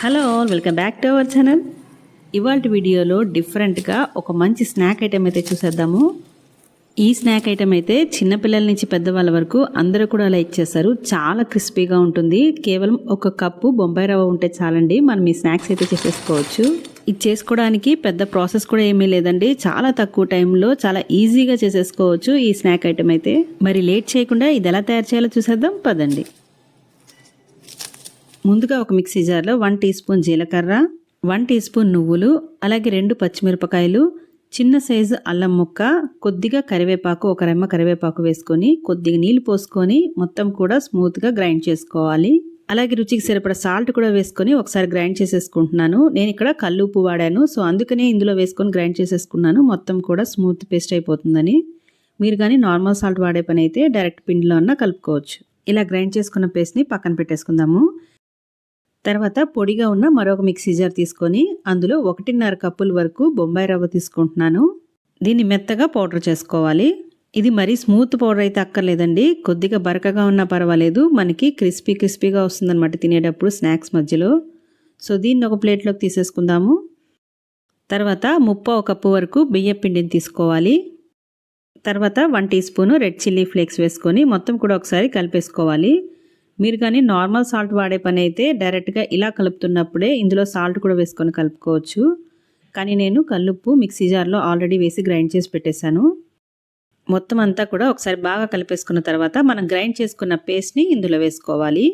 Hello all, welcome back to our channel. ఇవాళ వీడియోలో డిఫరెంట్గా ఒక మంచి స్నాక్ ఐటెం అయితే చూసేద్దాము. ఈ స్నాక్ ఐటెం అయితే చిన్నపిల్లల నుంచి పెద్దవాళ్ళ వరకు అందరూ కూడా లైక్ చేస్తారు. చాలా క్రిస్పీగా ఉంటుంది. కేవలం ఒక కప్పు బొంబాయి రవ్వ ఉంటే చాలండి, మనం ఈ స్నాక్స్ అయితే చేసేసుకోవచ్చు. ఇది చేసుకోవడానికి పెద్ద ప్రాసెస్ కూడా ఏమీ లేదండి. చాలా తక్కువ టైంలో చాలా ఈజీగా చేసేసుకోవచ్చు ఈ స్నాక్ ఐటెం అయితే. మరి లేట్ చేయకుండా ఇది ఎలా తయారు చేయాలో చూసేద్దాం పదండి. ముందుగా ఒక మిక్సీ జార్లో 1 టీ స్పూన్ జీలకర్ర, 1 టీ స్పూన్ నువ్వులు, అలాగే 2 పచ్చిమిరపకాయలు, చిన్న సైజు అల్లం ముక్క, కొద్దిగా కరివేపాకు, ఒక రెమ్మ కరివేపాకు వేసుకొని కొద్దిగా నీళ్లు పోసుకొని మొత్తం కూడా స్మూత్గా గ్రైండ్ చేసుకోవాలి. అలాగే రుచికి సరిపడా సాల్ట్ కూడా వేసుకొని ఒకసారి గ్రైండ్ చేసేసుకుంటున్నాను. నేను ఇక్కడ కల్లుప్పు వాడాను, సో అందుకనే ఇందులో వేసుకొని గ్రైండ్ చేసేసుకున్నాను. మొత్తం కూడా స్మూత్ పేస్ట్ అయిపోతుందని. మీరు కానీ నార్మల్ సాల్ట్ వాడే పని అయితే డైరెక్ట్ పిండిలో అన్నా కలుపుకోవచ్చు. ఇలా గ్రైండ్ చేసుకున్న పేస్ట్ని పక్కన పెట్టేసుకుందాము. తర్వాత పొడిగా ఉన్న మరొక మిక్సీ జార్ తీసుకొని అందులో 1.5 కప్పుల వరకు బొంబాయి రవ్వ తీసుకుంటున్నాను. దీన్ని మెత్తగా పౌడర్ చేసుకోవాలి. ఇది మరీ స్మూత్ పౌడర్ అయితే అక్కర్లేదండి, కొద్దిగా బరకగా ఉన్నా పర్వాలేదు. మనకి క్రిస్పీగా వస్తుందన్నమాట తినేటప్పుడు స్నాక్స్ మధ్యలో. సో దీన్ని ఒక ప్లేట్లోకి తీసేసుకుందాము. తర్వాత 1/2 కప్పు వరకు బియ్యం పిండిని తీసుకోవాలి. తర్వాత 1 teaspoon red chilli flakes వేసుకొని మొత్తం కూడా ఒకసారి కలిపేసుకోవాలి. మీరు కానీ నార్మల్ సాల్ట్ వాడే పని అయితే డైరెక్ట్గా ఇలా కలుపుతున్నప్పుడే ఇందులో సాల్ట్ కూడా వేసుకొని కలుపుకోవచ్చు. కానీ నేను కల్లుప్పు మిక్సీ జార్లో ఆల్రెడీ వేసి గ్రైండ్ చేసి పెట్టేశాను. మొత్తం అంతా కూడా ఒకసారి బాగా కలిపేసుకున్న తర్వాత మనం గ్రైండ్ చేసుకున్న పేస్ట్ని ఇందులో వేసుకోవాలి.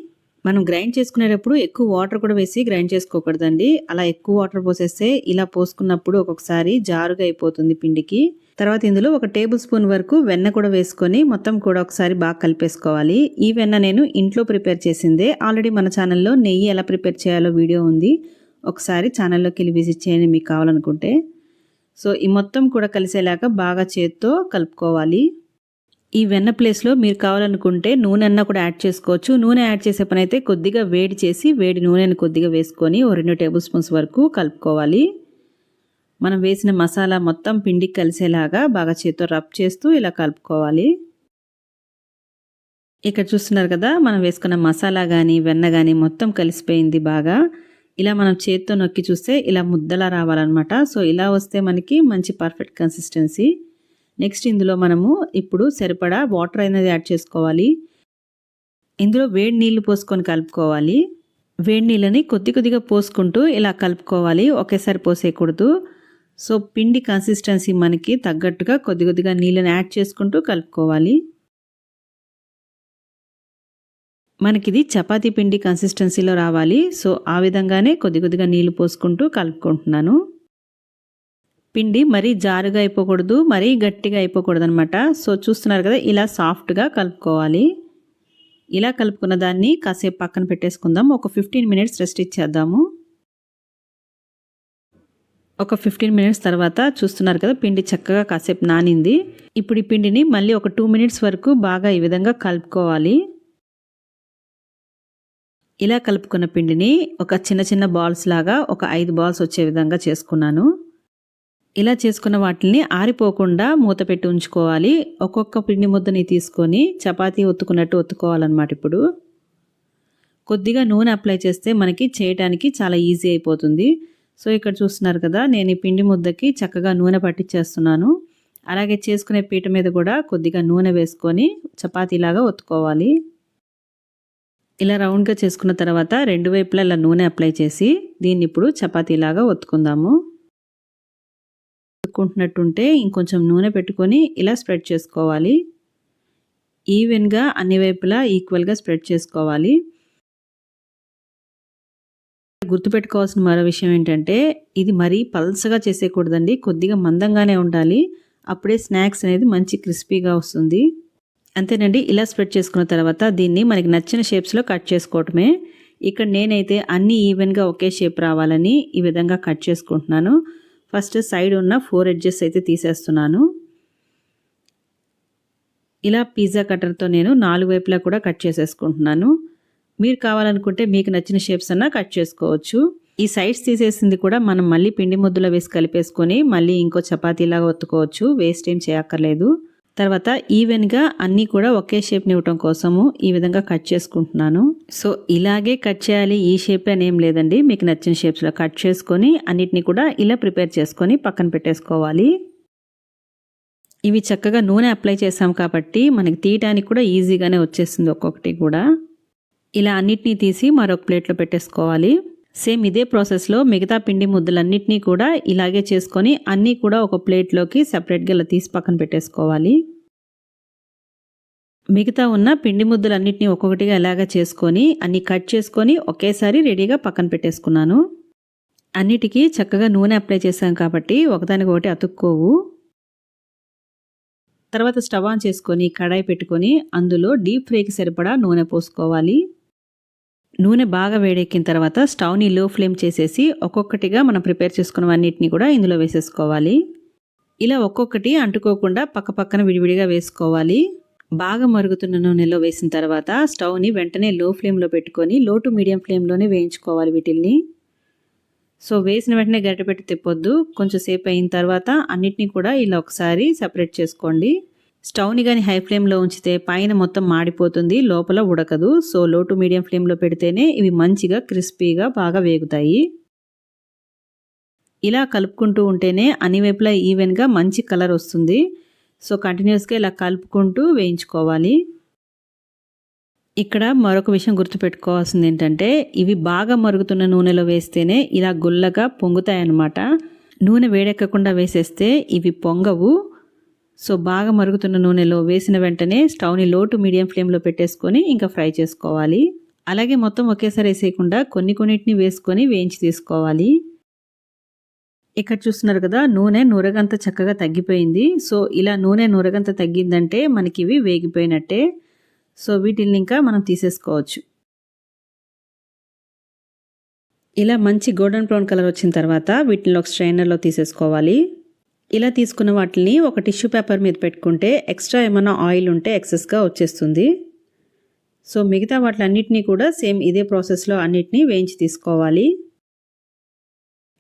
మనం గ్రైండ్ చేసుకునేటప్పుడు ఎక్కువ వాటర్ కూడా వేసి గ్రైండ్ చేసుకోకూడదండి. అలా ఎక్కువ వాటర్ పోసేస్తే ఇలా పోసుకున్నప్పుడు ఒక్కొక్కసారి జారుగా అయిపోతుంది పిండికి. తర్వాత ఇందులో 1 టేబుల్ స్పూన్ వరకు వెన్న కూడా వేసుకొని మొత్తం కూడా ఒకసారి బాగా కలిపేసుకోవాలి. ఈ వెన్న నేను ఇంట్లో ప్రిపేర్ చేసిందే. ఆల్రెడీ మన ఛానల్లో నెయ్యి ఎలా ప్రిపేర్ చేయాలో వీడియో ఉంది, ఒకసారి ఛానల్లోకి వెళ్ళి విజిట్ చేయండి మీకు కావాలనుకుంటే. సో ఈ మొత్తం కూడా కలిసేలాగా బాగా చేత్తో కలుపుకోవాలి. ఈ వెన్న ప్లేస్లో మీరు కావాలనుకుంటే నూనె అన్న కూడా యాడ్ చేసుకోవచ్చు. నూనె యాడ్ చేసే పని అయితే కొద్దిగా వేడి చేసి వేడి నూనెని కొద్దిగా వేసుకొని 2 టేబుల్ స్పూన్స్ వరకు కలుపుకోవాలి. మనం వేసిన మసాలా మొత్తం పిండికి కలిసేలాగా బాగా చేత్తో రబ్ చేస్తూ ఇలా కలుపుకోవాలి. ఇక్కడ చూస్తున్నారు కదా, మనం వేసుకున్న మసాలా కానీ వెన్న కానీ మొత్తం కలిసిపోయింది బాగా. ఇలా మనం చేత్తో నొక్కి చూస్తే ఇలా ముద్దలా రావాలన్నమాట. సో ఇలా వస్తే మనకి మంచి పర్ఫెక్ట్ కన్సిస్టెన్సీ. నెక్స్ట్ ఇందులో మనము ఇప్పుడు సరిపడా వాటర్ అనేది యాడ్ చేసుకోవాలి. ఇందులో వేడి నీళ్లు పోసుకొని కలుపుకోవాలి. వేడి నీళ్ళని కొద్దిగా పోసుకుంటూ ఇలా కలుపుకోవాలి, ఒకేసారి పోసేయకూడదు. సో పిండి కన్సిస్టెన్సీ మనకి తగ్గట్టుగా కొద్దిగా నీళ్ళని యాడ్ చేసుకుంటూ కలుపుకోవాలి. మనకిది చపాతీ పిండి కన్సిస్టెన్సీలో రావాలి. సో ఆ విధంగానే కొద్దిగా నీళ్లు పోసుకుంటూ కలుపుకుంటున్నాను. పిండి మరీ జారుగా అయిపోకూడదు, మరీ గట్టిగా అయిపోకూడదు అనమాట. సో చూస్తున్నారు కదా, ఇలా సాఫ్ట్గా కలుపుకోవాలి. ఇలా కలుపుకున్న దాన్ని కాసేపు పక్కన పెట్టేసుకుందాం. ఒక 15 మినిట్స్ రెస్ట్ ఇచ్చేద్దాము. ఒక 15 మినిట్స్ తర్వాత చూస్తున్నారు కదా, పిండి చక్కగా కాసేపు నానింది. ఇప్పుడు ఈ పిండిని మళ్ళీ ఒక 2 మినిట్స్ వరకు బాగా ఈ విధంగా కలుపుకోవాలి. ఇలా కలుపుకున్న పిండిని ఒక చిన్న బాల్స్ లాగా ఒక 5 బాల్స్ వచ్చే విధంగా చేసుకున్నాను. ఇలా చేసుకున్న వాటిని ఆరిపోకుండా మూత పెట్టి ఉంచుకోవాలి. ఒక్కొక్క పిండి ముద్దని తీసుకొని చపాతీ ఒత్తుకున్నట్టు ఒత్తుకోవాలన్నమాట. ఇప్పుడు కొద్దిగా నూనె అప్లై చేస్తే మనకి చేయడానికి చాలా ఈజీ అయిపోతుంది. సో ఇక్కడ చూస్తున్నారు కదా, నేను ఈ పిండి ముద్దకి చక్కగా నూనె పట్టించేస్తున్నాను. అలాగే చేసుకునే పీట మీద కూడా కొద్దిగా నూనె వేసుకొని చపాతీలాగా ఒత్తుకోవాలి. ఇలా రౌండ్గా చేసుకున్న తర్వాత 2 వైపులా ఇలా నూనె అప్లై చేసి దీన్ని ఇప్పుడు చపాతీలాగా ఒత్తుకుందాము. ఒత్తుకుంటున్నట్టుంటే ఇంకొంచెం నూనె పెట్టుకొని ఇలా స్ప్రెడ్ చేసుకోవాలి. ఈవెన్గా అన్ని వైపులా ఈక్వల్గా స్ప్రెడ్ చేసుకోవాలి. గుర్తుపెట్టుకోవాల్సిన మరో విషయం ఏంటంటే, ఇది మరీ పల్సగా చేసేయకూడదండి, కొద్దిగా మందంగానే ఉండాలి. అప్పుడే స్నాక్స్ అనేది మంచి క్రిస్పీగా వస్తుంది. అంతేనండి. ఇలా స్ప్రెడ్ చేసుకున్న తర్వాత దీన్ని మనకి నచ్చిన షేప్స్లో కట్ చేసుకోవటమే. ఇక్కడ నేనైతే అన్ని ఈవెన్గా ఒకే షేప్ రావాలని ఈ విధంగా కట్ చేసుకుంటున్నాను. ఫస్ట్ సైడ్ ఉన్న 4 ఎడ్జెస్ అయితే తీసేస్తున్నాను. ఇలా పిజ్జా కట్టర్తో నేను 4 వైపులా కూడా కట్ చేసేసుకుంటున్నాను. మీరు కావాలనుకుంటే మీకు నచ్చిన షేప్స్ అన్నా కట్ చేసుకోవచ్చు. ఈ సైడ్స్ తీసేసింది కూడా మనం మళ్ళీ పిండి ముద్దలో వేసి కలిపేసుకొని మళ్ళీ ఇంకో చపాతీలాగా ఒత్తుకోవచ్చు, వేస్ట్ ఏం చేయక్కర్లేదు. తర్వాత ఈవెన్గా అన్నీ కూడా ఒకే షేప్ని ఇవ్వటం కోసము ఈ విధంగా కట్ చేసుకుంటున్నాను. సో ఇలాగే కట్ చేయాలి ఈ షేప్ అని ఏం లేదండి, మీకు నచ్చిన షేప్స్లో కట్ చేసుకొని అన్నిటిని కూడా ఇలా ప్రిపేర్ చేసుకొని పక్కన పెట్టేసుకోవాలి. ఇవి చక్కగా నూనె అప్లై చేసాం కాబట్టి మనకి తీయటానికి కూడా ఈజీగానే వచ్చేస్తుంది ఒక్కొక్కటి కూడా. ఇలా అన్నిటినీ తీసి మరొక ప్లేట్లో పెట్టేసుకోవాలి. సేమ్ ఇదే ప్రాసెస్లో మిగతా పిండి ముద్దలన్నిటినీ కూడా ఇలాగే చేసుకొని అన్నీ కూడా ఒక ప్లేట్లోకి సపరేట్గా ఇలా తీసి పక్కన పెట్టేసుకోవాలి. మిగతా ఉన్న పిండి ముద్దలన్నిటినీ ఒక్కొక్కటిగా ఇలాగా చేసుకొని అన్నీ కట్ చేసుకొని ఒకేసారి రెడీగా పక్కన పెట్టేసుకున్నాను. అన్నిటికీ చక్కగా నూనె అప్లై చేసాం కాబట్టి ఒకదానికొకటి అతుక్కోవు. తర్వాత స్టవ్ ఆన్ చేసుకొని కడాయి పెట్టుకొని అందులో డీప్ ఫ్రైకి సరిపడా నూనె పోసుకోవాలి. నూనె బాగా వేడెక్కిన తర్వాత స్టవ్ని లో ఫ్లేమ్ చేసేసి ఒక్కొక్కటిగా మనం ప్రిపేర్ చేసుకున్నవన్నిటిని కూడా ఇందులో వేసేసుకోవాలి. ఇలా ఒక్కొక్కటి అంటుకోకుండా పక్కపక్కన విడివిడిగా వేసుకోవాలి. బాగా మరుగుతున్న నూనెలో వేసిన తర్వాత స్టవ్ని వెంటనే లో ఫ్లేమ్లో పెట్టుకొని లో టు మీడియం ఫ్లేమ్లోనే వేయించుకోవాలి వీటిల్ని. సో వేసిన వెంటనే గరిటె పెట్టి తిప్పొద్దు. కొంచెం సేపు అయిన తర్వాత అన్నిటినీ కూడా ఇలా ఒకసారి సపరేట్ చేసుకోండి. స్టవ్ని కానీ హై ఫ్లేమ్లో ఉంచితే పైన మొత్తం మాడిపోతుంది, లోపల ఉడకదు. సో లో టు మీడియం ఫ్లేమ్లో పెడితేనే ఇవి మంచిగా క్రిస్పీగా బాగా వేగుతాయి. ఇలా కలుపుకుంటూ ఉంటేనే అన్ని వైపులా ఈవెన్గా మంచి కలర్ వస్తుంది. సో కంటిన్యూస్గా ఇలా కలుపుకుంటూ వేయించుకోవాలి. ఇక్కడ మరొక విషయం గుర్తుపెట్టుకోవాల్సింది ఏంటంటే ఇవి బాగా మరుగుతున్న నూనెలో వేస్తేనే ఇలా గుల్లగా పొంగుతాయి అన్నమాట. నూనె వేడెక్కకుండా వేసేస్తే ఇవి పొంగవు. సో బాగా మరుగుతున్న నూనెలో వేసిన వెంటనే స్టవ్ని లో టు మీడియం ఫ్లేమ్లో పెట్టేసుకొని ఇంకా ఫ్రై చేసుకోవాలి. అలాగే మొత్తం ఒకేసారి వేసేయకుండా కొన్నిటిని వేసుకొని వేయించి తీసుకోవాలి. ఇక్కడ చూస్తున్నారు కదా నూనె నురగంత చక్కగా తగ్గిపోయింది. సో ఇలా నూనె నురగంత తగ్గిందంటే మనకి ఇవి వేగిపోయినట్టే. సో వీటిని ఇంకా మనం తీసేసుకోవచ్చు. ఇలా మంచి గోల్డెన్ బ్రౌన్ కలర్ వచ్చిన తర్వాత వీటిని ఒక స్ట్రైనర్లో తీసేసుకోవాలి. ఇలా తీసుకున్న వాటిని ఒక టిష్యూ పేపర్ మీద పెట్టుకుంటే ఎక్స్ట్రా ఏమైనా ఆయిల్ ఉంటే ఎక్సెస్గా వచ్చేస్తుంది. సో మిగతా వాటిలన్నిటినీ కూడా సేమ్ ఇదే ప్రాసెస్లో అన్నిటినీ వేయించి తీసుకోవాలి.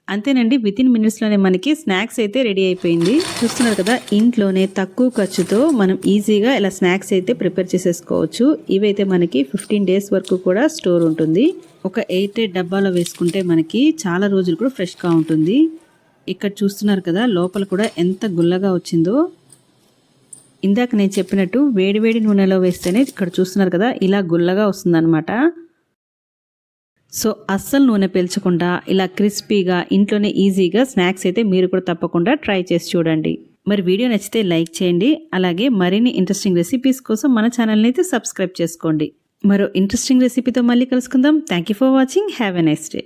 అంతేనండి, వితిన్ మినిట్స్లోనే మనకి స్నాక్స్ అయితే రెడీ అయిపోయింది. చూస్తున్నారు కదా ఇంట్లోనే తక్కువ ఖర్చుతో మనం ఈజీగా ఇలా స్నాక్స్ అయితే ప్రిపేర్ చేసేసుకోవచ్చు. ఇవైతే మనకి 15 days వరకు కూడా స్టోర్ ఉంటుంది. ఒక 8 డబ్బాలో వేసుకుంటే మనకి చాలా రోజులు కూడా ఫ్రెష్గా ఉంటుంది. ఇక్కడ చూస్తున్నారు కదా లోపల కూడా ఎంత గుల్లగా వచ్చిందో. ఇందాక నేను చెప్పినట్టు వేడివేడి నూనెలో వేస్తేనే ఇక్కడ చూస్తున్నారు కదా ఇలా గుల్లగా వస్తుందన్నమాట. సో అస్సలు నూనె పీల్చకుండా ఇలా క్రిస్పీగా ఇంట్లోనే ఈజీగా స్నాక్స్ అయితే మీరు కూడా తప్పకుండా ట్రై చేసి చూడండి. మరి వీడియో నచ్చితే లైక్ చేయండి. అలాగే మరిన్ని ఇంట్రెస్టింగ్ రెసిపీస్ కోసం మన ఛానల్ని అయితే సబ్స్క్రైబ్ చేసుకోండి. మరో ఇంట్రెస్టింగ్ రెసిపీతో మళ్ళీ కలుసుకుందాం. Thank you for watching. Have a nice day.